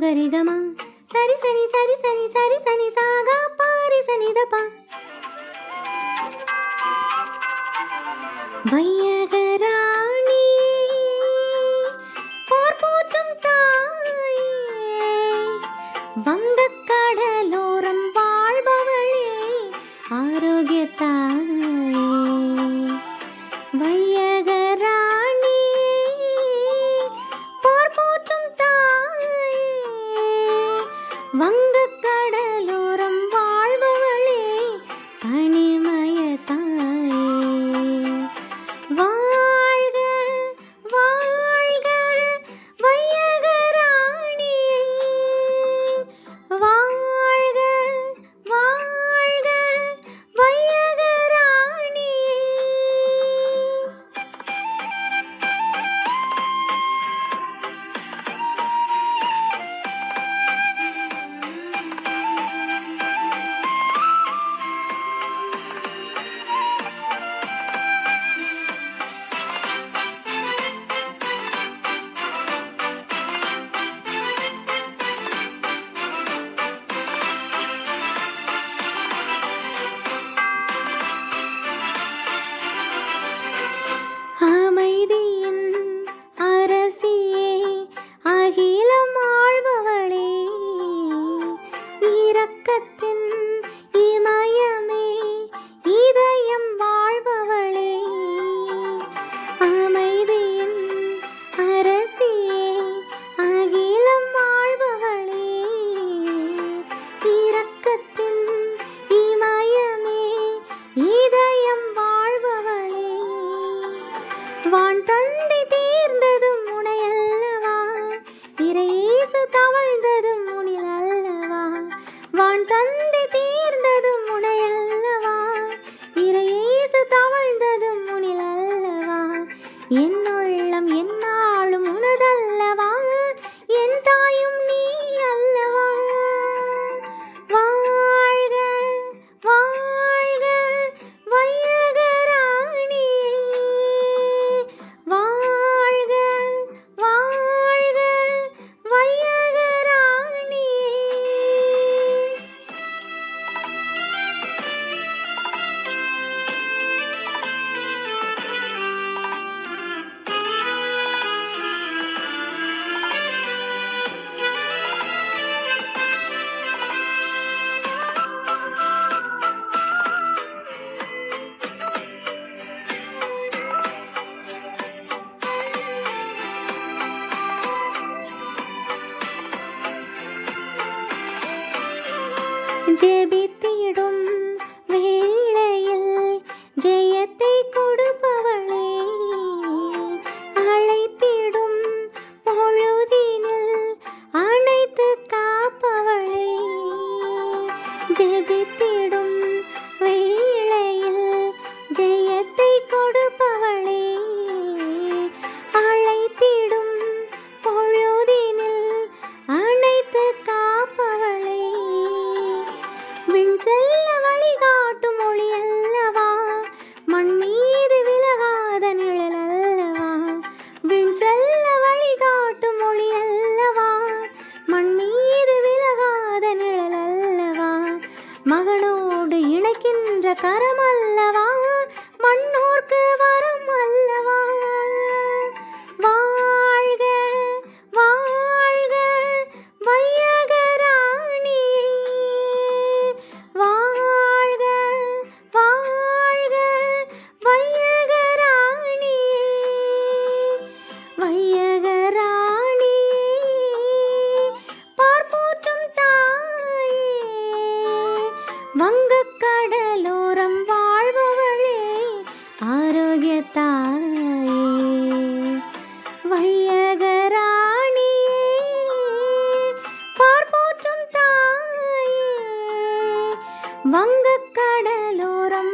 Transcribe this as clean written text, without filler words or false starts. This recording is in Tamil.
சரிகமா சரி சரி சரி சரி சரி சனி சாகா பாரி சனிதப்பா வையகராணி போர் போற்றும் தாயே வங்கக் கடலோரம் வாழ்பவளே ஆரோக்கிய தாயே வையகராணி போர் போற்றும் தாயே வங்கக் கடலோரம் வாழ்பவளே தனிமய தாயே வாழ்க வாழ்க வையகராணி வாழ்க வாழ்க வையகராணி அமைதியின் அரசியே அகிலம் ஆள்பவளே இரக்கத்தின் இமயமே இதயம் வாழ்பவளே அமைதியின் அரசியே அகிலம் ஆள்பவளே இரக்கத்தின் இமயமே இதயம் வாழ்பவளே வான் தந்தை தீர்ந்ததும் உனையல்லவா இறையேசு தவழ்ந்ததும் உனில் அல்லவா வான் தந்தை தீர்ந்ததும் உனையல்லவா இறையேசு தவழ்ந்ததும் உனில் அல்லவா என் உள்ளம் என்னாலும் உனதல்லவா என் தாயும் நீ அல்லவா வாழ்க வாழ்க வையகராணி வாழ்க வாழ்க வையகராணி ஜெபித்திடும் வேளையில் ஜெயத்தை கொடுப்பவளே அழைத்திடும் பொழுதினில் அணைத்து காப்பவளே ஜெபித்திடும் வேளையில் ஜெயத்தை கொடுப்பவளே அழைத்திடும் பொழுதினில் அணைத்து காப்பவளே விண் செல்ல வழிகாட்டும் ஒளி அல்லவா மண் மீது விலகாத நிழல் அல்லவா விண் செல்ல வழிகாட்டும் ஒளி அல்லவா மண் மீது விலகாத நிழல் அல்லவா மகனோடு இணைக்கின்ற கரம் அல்லவா மண்ணோர்க்கு வரம் அல்லவா வாழ்க வாழ்க வையகராணி வாழ்க வாழ்க வையகராணி வையகராணி பார் போற்றும் தாயே வங்கக் கடலோரம் வாழ்பவளே ஆரோக்கிய தாயே வையகராணி பார் போற்றும் தாயே வங்கக் கடலோரம்